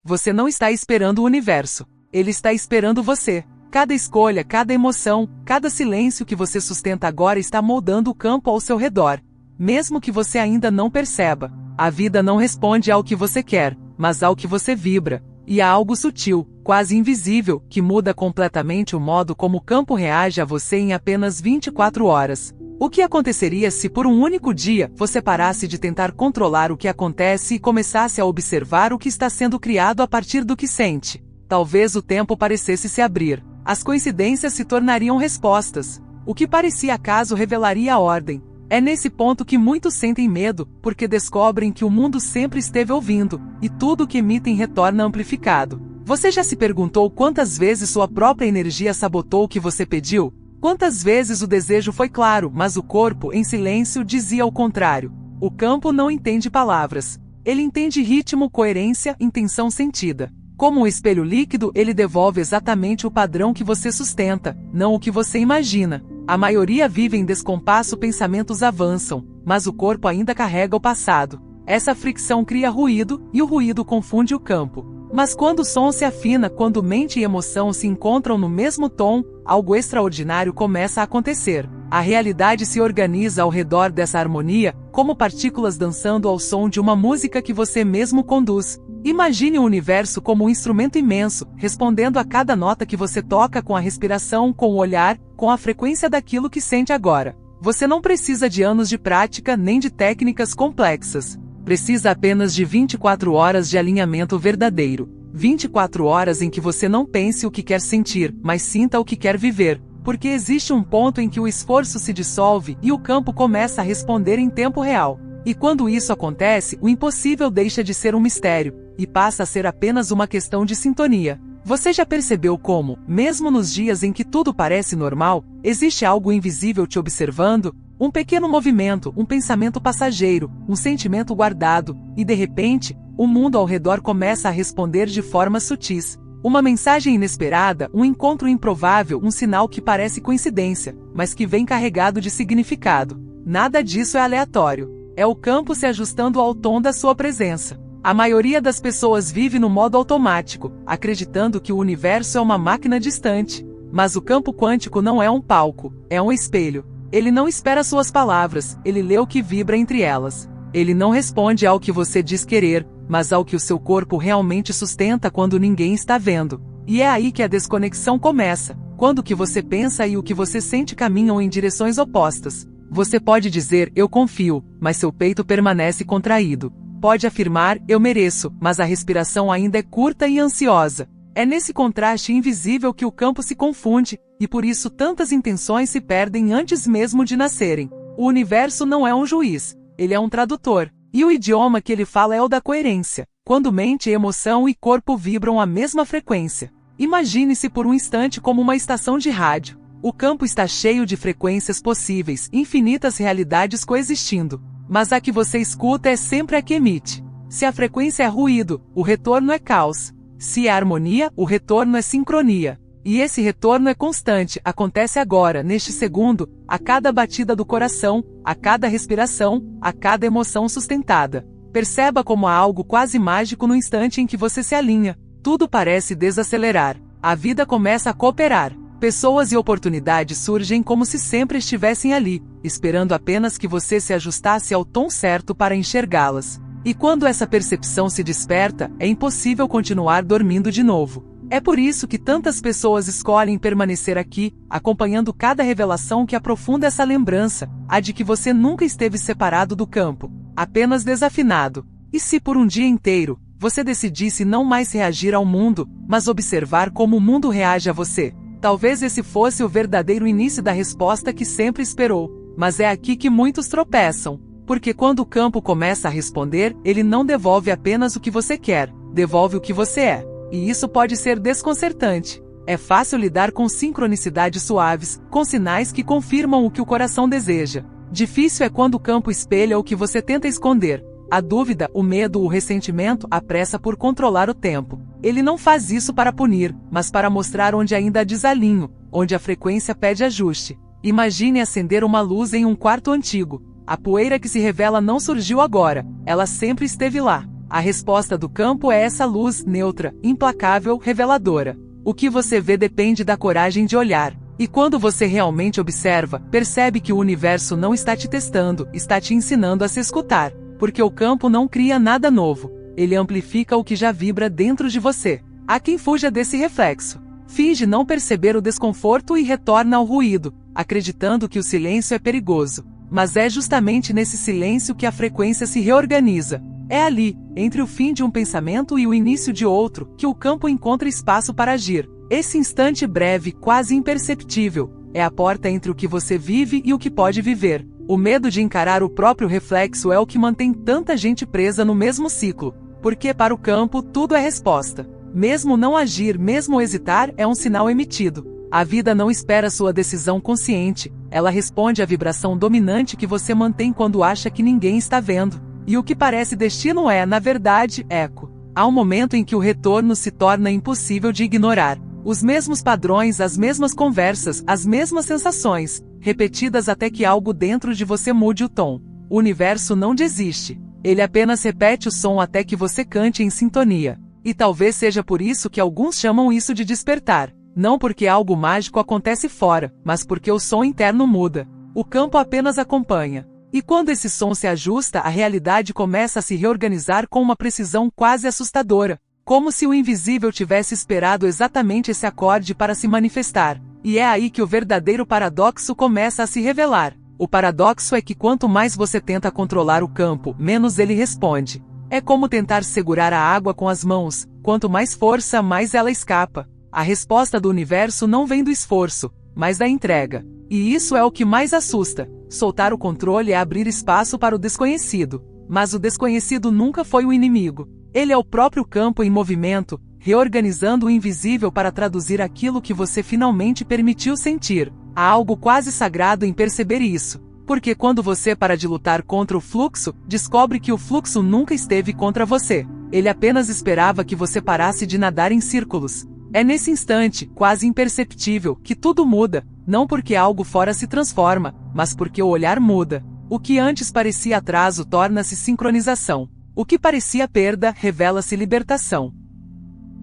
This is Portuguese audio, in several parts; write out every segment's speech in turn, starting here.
Você não está esperando o universo. Ele está esperando você. Cada escolha, cada emoção, cada silêncio que você sustenta agora está moldando o campo ao seu redor. Mesmo que você ainda não perceba, a vida não responde ao que você quer, mas ao que você vibra. E há algo sutil, quase invisível, que muda completamente o modo como o campo reage a você em apenas 24 horas. O que aconteceria se por um único dia você parasse de tentar controlar o que acontece e começasse a observar o que está sendo criado a partir do que sente? Talvez o tempo parecesse se abrir. As coincidências se tornariam respostas. O que parecia acaso revelaria a ordem. É nesse ponto que muitos sentem medo, porque descobrem que o mundo sempre esteve ouvindo, e tudo o que emitem retorna amplificado. Você já se perguntou quantas vezes sua própria energia sabotou o que você pediu? Quantas vezes o desejo foi claro, mas o corpo, em silêncio, dizia o contrário? O campo não entende palavras. Ele entende ritmo, coerência, intenção sentida. Como um espelho líquido, ele devolve exatamente o padrão que você sustenta, não o que você imagina. A maioria vive em descompasso, pensamentos avançam, mas o corpo ainda carrega o passado. Essa fricção cria ruído, e o ruído confunde o campo. Mas quando o som se afina, quando mente e emoção se encontram no mesmo tom, algo extraordinário começa a acontecer. A realidade se organiza ao redor dessa harmonia, como partículas dançando ao som de uma música que você mesmo conduz. Imagine o universo como um instrumento imenso, respondendo a cada nota que você toca com a respiração, com o olhar, com a frequência daquilo que sente agora. Você não precisa de anos de prática nem de técnicas complexas. Precisa apenas de 24 horas de alinhamento verdadeiro. 24 horas em que você não pense o que quer sentir, mas sinta o que quer viver. Porque existe um ponto em que o esforço se dissolve e o campo começa a responder em tempo real. E quando isso acontece, o impossível deixa de ser um mistério, e passa a ser apenas uma questão de sintonia. Você já percebeu como, mesmo nos dias em que tudo parece normal, existe algo invisível te observando? Um pequeno movimento, um pensamento passageiro, um sentimento guardado, e de repente, o mundo ao redor começa a responder de formas sutis. Uma mensagem inesperada, um encontro improvável, um sinal que parece coincidência, mas que vem carregado de significado. Nada disso é aleatório. É o campo se ajustando ao tom da sua presença. A maioria das pessoas vive no modo automático, acreditando que o universo é uma máquina distante. Mas o campo quântico não é um palco, é um espelho. Ele não espera suas palavras, ele lê o que vibra entre elas. Ele não responde ao que você diz querer, mas ao que o seu corpo realmente sustenta quando ninguém está vendo. E é aí que a desconexão começa, quando o que você pensa e o que você sente caminham em direções opostas. Você pode dizer, eu confio, mas seu peito permanece contraído. Pode afirmar, eu mereço, mas a respiração ainda é curta e ansiosa. É nesse contraste invisível que o campo se confunde, e por isso tantas intenções se perdem antes mesmo de nascerem. O universo não é um juiz, ele é um tradutor. E o idioma que ele fala é o da coerência, quando mente, emoção e corpo vibram a mesma frequência. Imagine-se por um instante como uma estação de rádio. O campo está cheio de frequências possíveis, infinitas realidades coexistindo. Mas a que você escuta é sempre a que emite. Se a frequência é ruído, o retorno é caos. Se é harmonia, o retorno é sincronia. E esse retorno é constante, acontece agora, neste segundo, a cada batida do coração, a cada respiração, a cada emoção sustentada. Perceba como há algo quase mágico no instante em que você se alinha. Tudo parece desacelerar. A vida começa a cooperar. Pessoas e oportunidades surgem como se sempre estivessem ali, esperando apenas que você se ajustasse ao tom certo para enxergá-las. E quando essa percepção se desperta, é impossível continuar dormindo de novo. É por isso que tantas pessoas escolhem permanecer aqui, acompanhando cada revelação que aprofunda essa lembrança, a de que você nunca esteve separado do campo, apenas desafinado. E se por um dia inteiro, você decidisse não mais reagir ao mundo, mas observar como o mundo reage a você? Talvez esse fosse o verdadeiro início da resposta que sempre esperou. Mas é aqui que muitos tropeçam. Porque quando o campo começa a responder, ele não devolve apenas o que você quer, devolve o que você é. E isso pode ser desconcertante. É fácil lidar com sincronicidades suaves, com sinais que confirmam o que o coração deseja. Difícil é quando o campo espelha o que você tenta esconder. A dúvida, o medo, o ressentimento, a pressa por controlar o tempo. Ele não faz isso para punir, mas para mostrar onde ainda há desalinho, onde a frequência pede ajuste. Imagine acender uma luz em um quarto antigo. A poeira que se revela não surgiu agora, ela sempre esteve lá. A resposta do campo é essa luz neutra, implacável, reveladora. O que você vê depende da coragem de olhar. E quando você realmente observa, percebe que o universo não está te testando, está te ensinando a se escutar. Porque o campo não cria nada novo. Ele amplifica o que já vibra dentro de você. Há quem fuja desse reflexo. Finge não perceber o desconforto e retorna ao ruído, acreditando que o silêncio é perigoso. Mas é justamente nesse silêncio que a frequência se reorganiza. É ali, entre o fim de um pensamento e o início de outro, que o campo encontra espaço para agir. Esse instante breve, quase imperceptível, é a porta entre o que você vive e o que pode viver. O medo de encarar o próprio reflexo é o que mantém tanta gente presa no mesmo ciclo. Porque para o campo, tudo é resposta. Mesmo não agir, mesmo hesitar, é um sinal emitido. A vida não espera sua decisão consciente, ela responde à vibração dominante que você mantém quando acha que ninguém está vendo. E o que parece destino é, na verdade, eco. Há um momento em que o retorno se torna impossível de ignorar. Os mesmos padrões, as mesmas conversas, as mesmas sensações, repetidas até que algo dentro de você mude o tom. O universo não desiste. Ele apenas repete o som até que você cante em sintonia. E talvez seja por isso que alguns chamam isso de despertar. Não porque algo mágico acontece fora, mas porque o som interno muda. O campo apenas acompanha. E quando esse som se ajusta, a realidade começa a se reorganizar com uma precisão quase assustadora. Como se o invisível tivesse esperado exatamente esse acorde para se manifestar. E é aí que o verdadeiro paradoxo começa a se revelar. O paradoxo é que quanto mais você tenta controlar o campo, menos ele responde. É como tentar segurar a água com as mãos, quanto mais força, mais ela escapa. A resposta do universo não vem do esforço, mas da entrega. E isso é o que mais assusta. Soltar o controle é abrir espaço para o desconhecido. Mas o desconhecido nunca foi o inimigo. Ele é o próprio campo em movimento, reorganizando o invisível para traduzir aquilo que você finalmente permitiu sentir. Há algo quase sagrado em perceber isso. Porque quando você para de lutar contra o fluxo, descobre que o fluxo nunca esteve contra você. Ele apenas esperava que você parasse de nadar em círculos. É nesse instante, quase imperceptível, que tudo muda, não porque algo fora se transforma, mas porque o olhar muda. O que antes parecia atraso torna-se sincronização. O que parecia perda, revela-se libertação.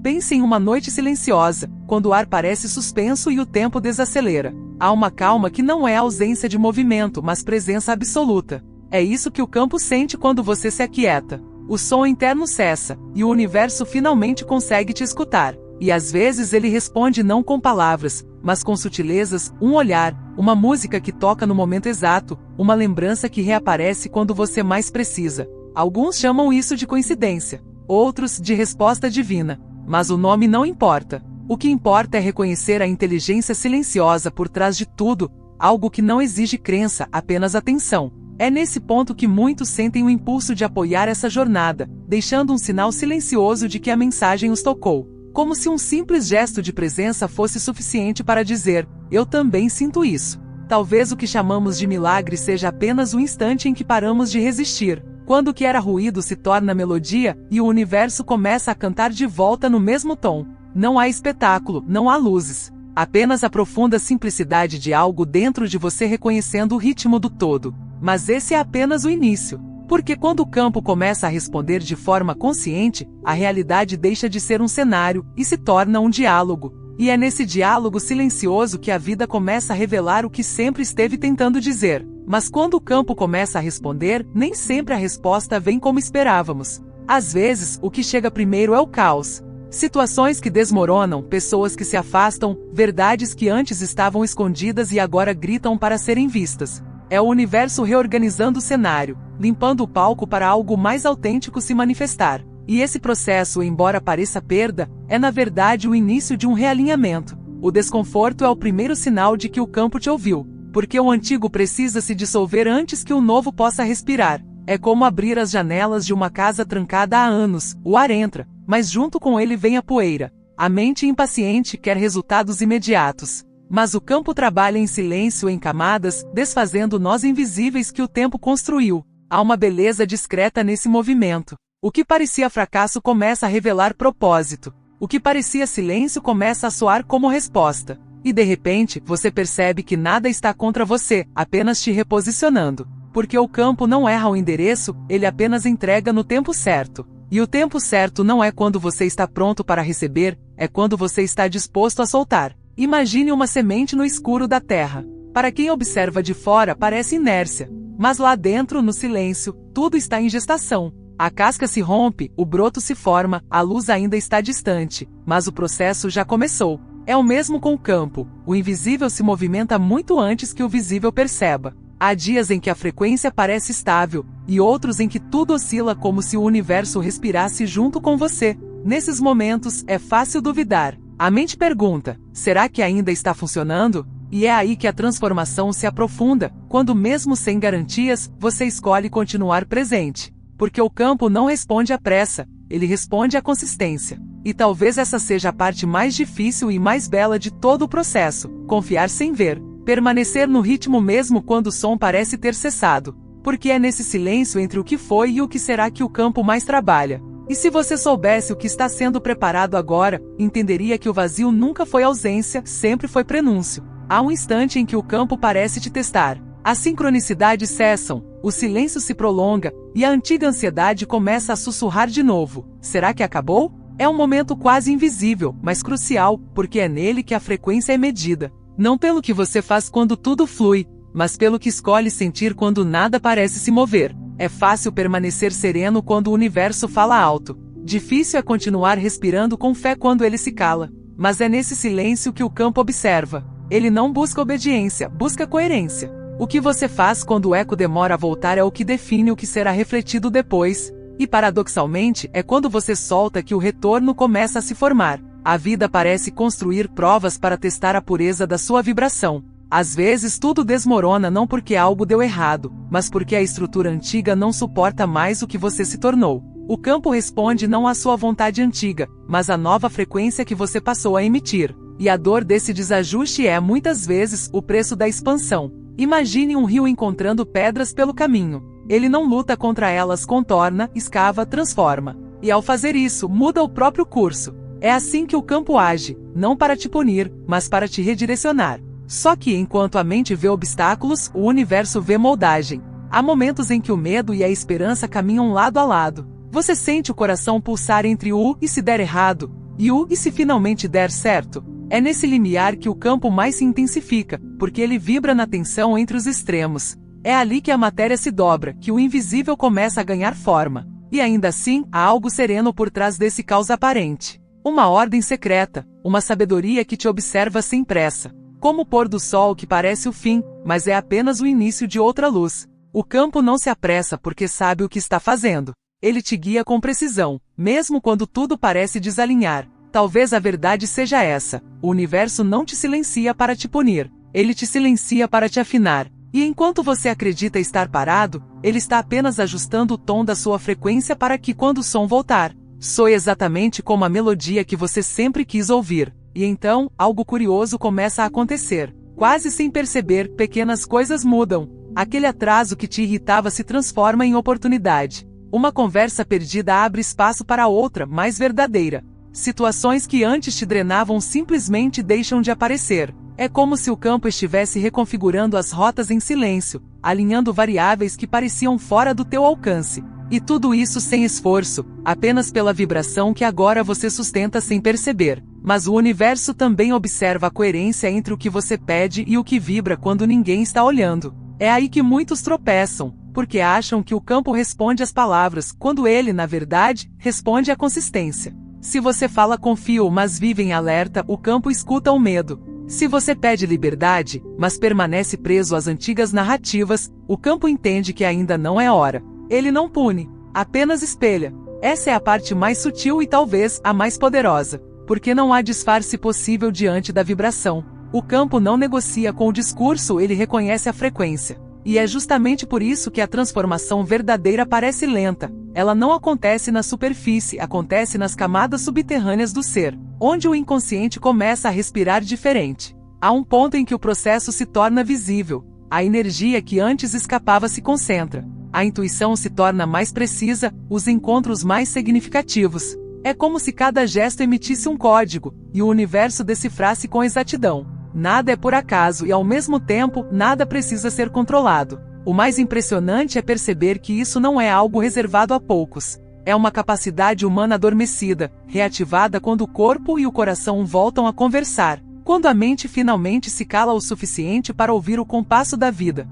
Pense em uma noite silenciosa, quando o ar parece suspenso e o tempo desacelera. Há uma calma que não é ausência de movimento, mas presença absoluta. É isso que o campo sente quando você se aquieta. O som interno cessa, e o universo finalmente consegue te escutar. E às vezes ele responde não com palavras, mas com sutilezas, um olhar, uma música que toca no momento exato, uma lembrança que reaparece quando você mais precisa. Alguns chamam isso de coincidência, outros de resposta divina. Mas o nome não importa. O que importa é reconhecer a inteligência silenciosa por trás de tudo, algo que não exige crença, apenas atenção. É nesse ponto que muitos sentem o impulso de apoiar essa jornada, deixando um sinal silencioso de que a mensagem os tocou. Como se um simples gesto de presença fosse suficiente para dizer, eu também sinto isso. Talvez o que chamamos de milagre seja apenas o instante em que paramos de resistir. Quando o que era ruído se torna melodia, e o universo começa a cantar de volta no mesmo tom. Não há espetáculo, não há luzes. Apenas a profunda simplicidade de algo dentro de você reconhecendo o ritmo do todo. Mas esse é apenas o início. Porque quando o campo começa a responder de forma consciente, a realidade deixa de ser um cenário, e se torna um diálogo. E é nesse diálogo silencioso que a vida começa a revelar o que sempre esteve tentando dizer. Mas quando o campo começa a responder, nem sempre a resposta vem como esperávamos. Às vezes, o que chega primeiro é o caos. Situações que desmoronam, pessoas que se afastam, verdades que antes estavam escondidas e agora gritam para serem vistas. É o universo reorganizando o cenário, limpando o palco para algo mais autêntico se manifestar. E esse processo, embora pareça perda, é na verdade o início de um realinhamento. O desconforto é o primeiro sinal de que o campo te ouviu. Porque o antigo precisa se dissolver antes que o novo possa respirar. É como abrir as janelas de uma casa trancada há anos, o ar entra, mas junto com ele vem a poeira. A mente impaciente quer resultados imediatos. Mas o campo trabalha em silêncio em camadas, desfazendo nós invisíveis que o tempo construiu. Há uma beleza discreta nesse movimento. O que parecia fracasso começa a revelar propósito. O que parecia silêncio começa a soar como resposta. E de repente, você percebe que nada está contra você, apenas te reposicionando. Porque o campo não erra o endereço, ele apenas entrega no tempo certo. E o tempo certo não é quando você está pronto para receber, é quando você está disposto a soltar. Imagine uma semente no escuro da terra. Para quem observa de fora parece inércia, mas lá dentro, no silêncio, tudo está em gestação. A casca se rompe, o broto se forma, a luz ainda está distante, mas o processo já começou. É o mesmo com o campo, o invisível se movimenta muito antes que o visível perceba. Há dias em que a frequência parece estável, e outros em que tudo oscila como se o universo respirasse junto com você. Nesses momentos, é fácil duvidar. A mente pergunta, será que ainda está funcionando? E é aí que a transformação se aprofunda, quando mesmo sem garantias, você escolhe continuar presente. Porque o campo não responde à pressa, ele responde à consistência. E talvez essa seja a parte mais difícil e mais bela de todo o processo, confiar sem ver. Permanecer no ritmo mesmo quando o som parece ter cessado. Porque é nesse silêncio entre o que foi e o que será que o campo mais trabalha. E se você soubesse o que está sendo preparado agora, entenderia que o vazio nunca foi ausência, sempre foi prenúncio. Há um instante em que o campo parece te testar. As sincronicidades cessam, o silêncio se prolonga, e a antiga ansiedade começa a sussurrar de novo. Será que acabou? É um momento quase invisível, mas crucial, porque é nele que a frequência é medida. Não pelo que você faz quando tudo flui, mas pelo que escolhe sentir quando nada parece se mover. É fácil permanecer sereno quando o universo fala alto. Difícil é continuar respirando com fé quando ele se cala. Mas é nesse silêncio que o campo observa. Ele não busca obediência, busca coerência. O que você faz quando o eco demora a voltar é o que define o que será refletido depois. E paradoxalmente, é quando você solta que o retorno começa a se formar. A vida parece construir provas para testar a pureza da sua vibração. Às vezes tudo desmorona não porque algo deu errado, mas porque a estrutura antiga não suporta mais o que você se tornou. O campo responde não à sua vontade antiga, mas à nova frequência que você passou a emitir. E a dor desse desajuste é, muitas vezes, o preço da expansão. Imagine um rio encontrando pedras pelo caminho. Ele não luta contra elas, contorna, escava, transforma. E ao fazer isso, muda o próprio curso. É assim que o campo age, não para te punir, mas para te redirecionar. Só que enquanto a mente vê obstáculos, o universo vê moldagem. Há momentos em que o medo e a esperança caminham lado a lado. Você sente o coração pulsar entre o e se der errado, e o e se finalmente der certo. É nesse limiar que o campo mais se intensifica, porque ele vibra na tensão entre os extremos. É ali que a matéria se dobra, que o invisível começa a ganhar forma. E ainda assim, há algo sereno por trás desse caos aparente. Uma ordem secreta, uma sabedoria que te observa sem pressa. Como o pôr do sol que parece o fim, mas é apenas o início de outra luz. O campo não se apressa porque sabe o que está fazendo. Ele te guia com precisão, mesmo quando tudo parece desalinhar. Talvez a verdade seja essa: o universo não te silencia para te punir, ele te silencia para te afinar. E enquanto você acredita estar parado, ele está apenas ajustando o tom da sua frequência para que, quando o som voltar, soe exatamente como a melodia que você sempre quis ouvir. E então, algo curioso começa a acontecer. Quase sem perceber, pequenas coisas mudam. Aquele atraso que te irritava se transforma em oportunidade. Uma conversa perdida abre espaço para outra, mais verdadeira. Situações que antes te drenavam simplesmente deixam de aparecer. É como se o campo estivesse reconfigurando as rotas em silêncio, alinhando variáveis que pareciam fora do teu alcance. E tudo isso sem esforço, apenas pela vibração que agora você sustenta sem perceber. Mas o universo também observa a coerência entre o que você pede e o que vibra quando ninguém está olhando. É aí que muitos tropeçam, porque acham que o campo responde às palavras, quando ele, na verdade, responde à consistência. Se você fala com fio, mas vive em alerta, o campo escuta o medo. Se você pede liberdade, mas permanece preso às antigas narrativas, o campo entende que ainda não é hora. Ele não pune, apenas espelha. Essa é a parte mais sutil e talvez a mais poderosa, porque não há disfarce possível diante da vibração. O campo não negocia com o discurso, ele reconhece a frequência. E é justamente por isso que a transformação verdadeira parece lenta. Ela não acontece na superfície, acontece nas camadas subterrâneas do ser, onde o inconsciente começa a respirar diferente. Há um ponto em que o processo se torna visível. A energia que antes escapava se concentra. A intuição se torna mais precisa, os encontros mais significativos. É como se cada gesto emitisse um código, e o universo decifrasse com exatidão. Nada é por acaso e, ao mesmo tempo, nada precisa ser controlado. O mais impressionante é perceber que isso não é algo reservado a poucos. É uma capacidade humana adormecida, reativada quando o corpo e o coração voltam a conversar, quando a mente finalmente se cala o suficiente para ouvir o compasso da vida.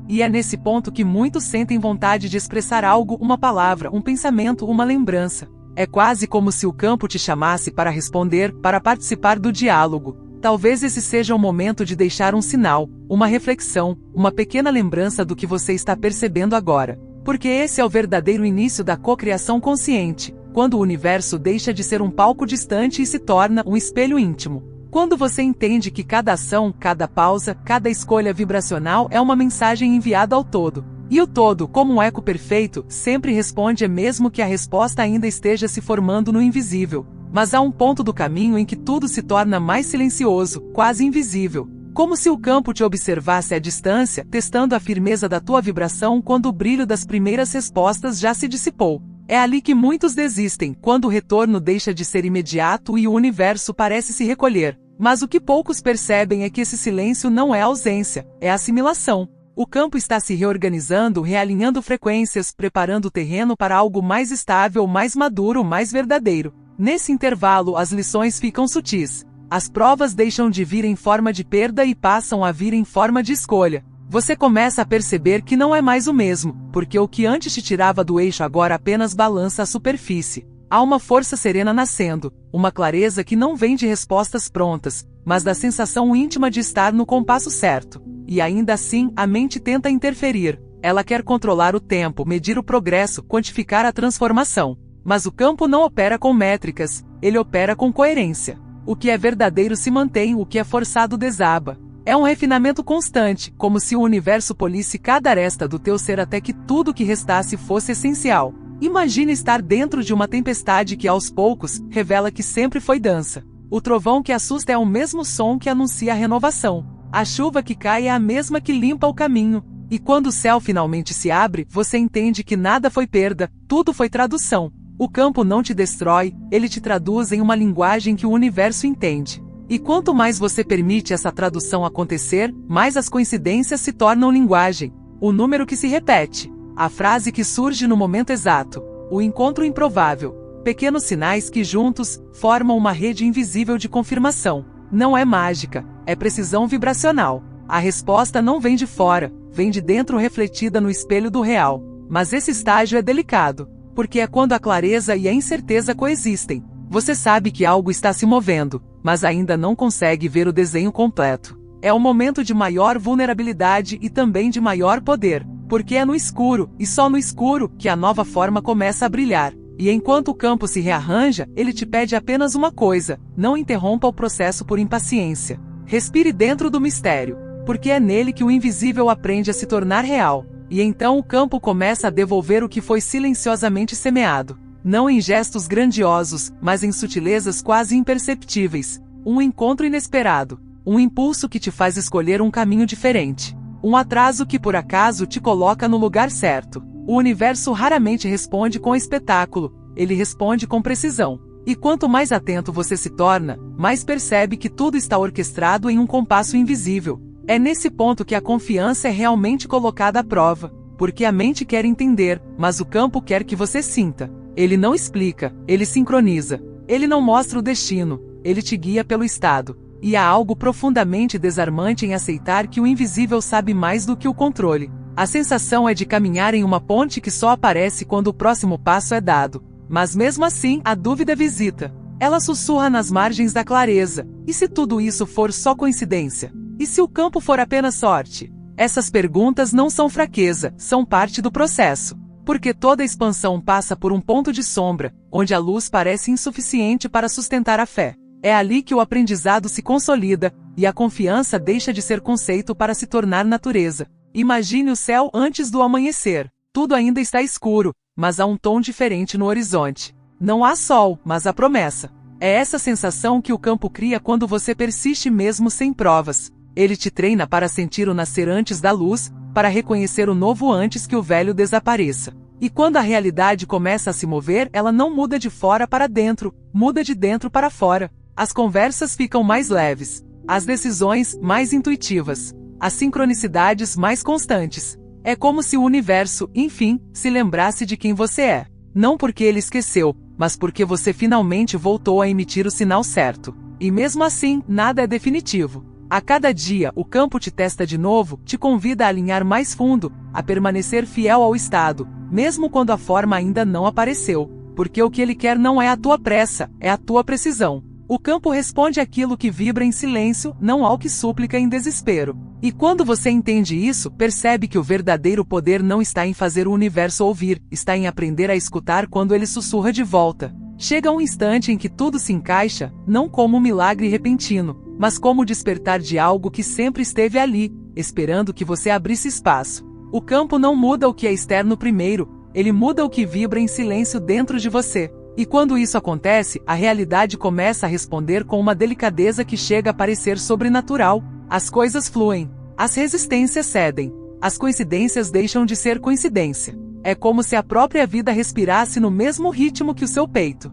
E é nesse ponto que muitos sentem vontade de expressar algo, uma palavra, um pensamento, uma lembrança. É quase como se o campo te chamasse para responder, para participar do diálogo. Talvez esse seja o momento de deixar um sinal, uma reflexão, uma pequena lembrança do que você está percebendo agora. Porque esse é o verdadeiro início da cocriação consciente, quando o universo deixa de ser um palco distante e se torna um espelho íntimo. Quando você entende que cada ação, cada pausa, cada escolha vibracional é uma mensagem enviada ao todo. E o todo, como um eco perfeito, sempre responde mesmo que a resposta ainda esteja se formando no invisível. Mas há um ponto do caminho em que tudo se torna mais silencioso, quase invisível. Como se o campo te observasse à distância, testando a firmeza da tua vibração quando o brilho das primeiras respostas já se dissipou. É ali que muitos desistem, quando o retorno deixa de ser imediato e o universo parece se recolher. Mas o que poucos percebem é que esse silêncio não é ausência, é assimilação. O campo está se reorganizando, realinhando frequências, preparando o terreno para algo mais estável, mais maduro, mais verdadeiro. Nesse intervalo, as lições ficam sutis. As provas deixam de vir em forma de perda e passam a vir em forma de escolha. Você começa a perceber que não é mais o mesmo, porque o que antes te tirava do eixo agora apenas balança a superfície. Há uma força serena nascendo, uma clareza que não vem de respostas prontas, mas da sensação íntima de estar no compasso certo. E ainda assim, a mente tenta interferir. Ela quer controlar o tempo, medir o progresso, quantificar a transformação. Mas o campo não opera com métricas, ele opera com coerência. O que é verdadeiro se mantém, o que é forçado desaba. É um refinamento constante, como se o universo polisse cada aresta do teu ser até que tudo que restasse fosse essencial. Imagine estar dentro de uma tempestade que aos poucos revela que sempre foi dança. O trovão que assusta é o mesmo som que anuncia a renovação. A chuva que cai é a mesma que limpa o caminho. E quando o céu finalmente se abre, você entende que nada foi perda, tudo foi tradução. O campo não te destrói, ele te traduz em uma linguagem que o universo entende. E quanto mais você permite essa tradução acontecer, mais as coincidências se tornam linguagem. O número que se repete, a frase que surge no momento exato, o encontro improvável, pequenos sinais que juntos formam uma rede invisível de confirmação. Não é mágica, é precisão vibracional. A resposta não vem de fora, vem de dentro refletida no espelho do real. Mas esse estágio é delicado, porque é quando a clareza e a incerteza coexistem. Você sabe que algo está se movendo, mas ainda não consegue ver o desenho completo. É o momento de maior vulnerabilidade e também de maior poder, porque é no escuro, e só no escuro, que a nova forma começa a brilhar. E enquanto o campo se rearranja, ele te pede apenas uma coisa: não interrompa o processo por impaciência. Respire dentro do mistério, porque é nele que o invisível aprende a se tornar real. E então o campo começa a devolver o que foi silenciosamente semeado. Não em gestos grandiosos, mas em sutilezas quase imperceptíveis. Um encontro inesperado. Um impulso que te faz escolher um caminho diferente. Um atraso que por acaso te coloca no lugar certo. O universo raramente responde com espetáculo, ele responde com precisão. E quanto mais atento você se torna, mais percebe que tudo está orquestrado em um compasso invisível. É nesse ponto que a confiança é realmente colocada à prova, porque a mente quer entender, mas o campo quer que você sinta. Ele não explica, ele sincroniza. Ele não mostra o destino, ele te guia pelo estado. E há algo profundamente desarmante em aceitar que o invisível sabe mais do que o controle. A sensação é de caminhar em uma ponte que só aparece quando o próximo passo é dado. Mas mesmo assim, a dúvida visita. Ela sussurra nas margens da clareza. E se tudo isso for só coincidência? E se o campo for apenas sorte? Essas perguntas não são fraqueza, são parte do processo. Porque toda expansão passa por um ponto de sombra, onde a luz parece insuficiente para sustentar a fé. É ali que o aprendizado se consolida, e a confiança deixa de ser conceito para se tornar natureza. Imagine o céu antes do amanhecer. Tudo ainda está escuro, mas há um tom diferente no horizonte. Não há sol, mas há promessa. É essa sensação que o campo cria quando você persiste mesmo sem provas. Ele te treina para sentir o nascer antes da luz, para reconhecer o novo antes que o velho desapareça. E quando a realidade começa a se mover, ela não muda de fora para dentro, muda de dentro para fora. As conversas ficam mais leves, as decisões mais intuitivas, as sincronicidades mais constantes. É como se o universo, enfim, se lembrasse de quem você é. Não porque ele esqueceu, mas porque você finalmente voltou a emitir o sinal certo. E mesmo assim, nada é definitivo. A cada dia, o campo te testa de novo, te convida a alinhar mais fundo, a permanecer fiel ao estado, mesmo quando a forma ainda não apareceu. Porque o que ele quer não é a tua pressa, é a tua precisão. O campo responde àquilo que vibra em silêncio, não ao que súplica em desespero. E quando você entende isso, percebe que o verdadeiro poder não está em fazer o universo ouvir, está em aprender a escutar quando ele sussurra de volta. Chega um instante em que tudo se encaixa, não como um milagre repentino, mas como o despertar de algo que sempre esteve ali, esperando que você abrisse espaço. O campo não muda o que é externo primeiro, ele muda o que vibra em silêncio dentro de você. E quando isso acontece, a realidade começa a responder com uma delicadeza que chega a parecer sobrenatural. As coisas fluem, as resistências cedem, as coincidências deixam de ser coincidência. É como se a própria vida respirasse no mesmo ritmo que o seu peito.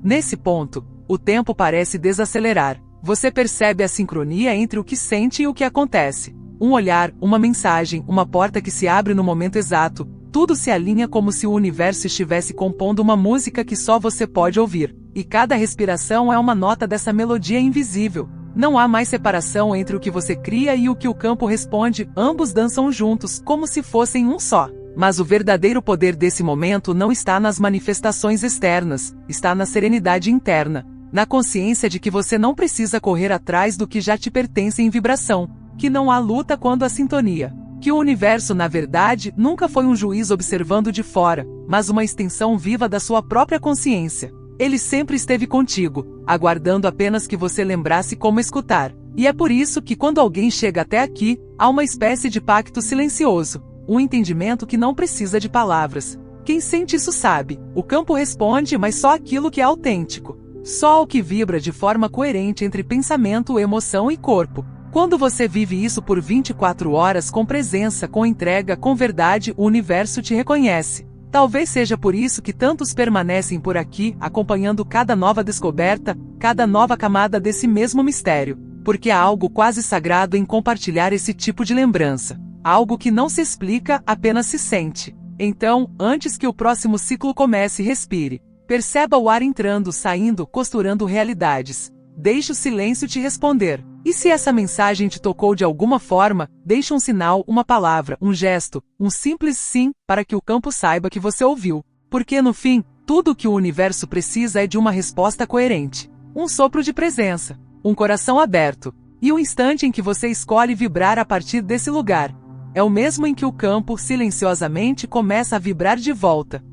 Nesse ponto, o tempo parece desacelerar. Você percebe a sincronia entre o que sente e o que acontece. Um olhar, uma mensagem, uma porta que se abre no momento exato. Tudo se alinha como se o universo estivesse compondo uma música que só você pode ouvir. E cada respiração é uma nota dessa melodia invisível. Não há mais separação entre o que você cria e o que o campo responde, ambos dançam juntos, como se fossem um só. Mas o verdadeiro poder desse momento não está nas manifestações externas, está na serenidade interna. Na consciência de que você não precisa correr atrás do que já te pertence em vibração, que não há luta quando há sintonia. Que o universo, na verdade, nunca foi um juiz observando de fora, mas uma extensão viva da sua própria consciência. Ele sempre esteve contigo, aguardando apenas que você lembrasse como escutar. E é por isso que quando alguém chega até aqui, há uma espécie de pacto silencioso, um entendimento que não precisa de palavras. Quem sente isso sabe, o campo responde, mas só aquilo que é autêntico. Só o que vibra de forma coerente entre pensamento, emoção e corpo. Quando você vive isso por 24 horas com presença, com entrega, com verdade, o universo te reconhece. Talvez seja por isso que tantos permanecem por aqui, acompanhando cada nova descoberta, cada nova camada desse mesmo mistério. Porque há algo quase sagrado em compartilhar esse tipo de lembrança. Algo que não se explica, apenas se sente. Então, antes que o próximo ciclo comece, respire. Perceba o ar entrando, saindo, costurando realidades. Deixe o silêncio te responder. E se essa mensagem te tocou de alguma forma, deixe um sinal, uma palavra, um gesto, um simples sim, para que o campo saiba que você ouviu. Porque no fim, tudo o que o universo precisa é de uma resposta coerente. Um sopro de presença, um coração aberto. E o instante em que você escolhe vibrar a partir desse lugar, é o mesmo em que o campo, silenciosamente, começa a vibrar de volta.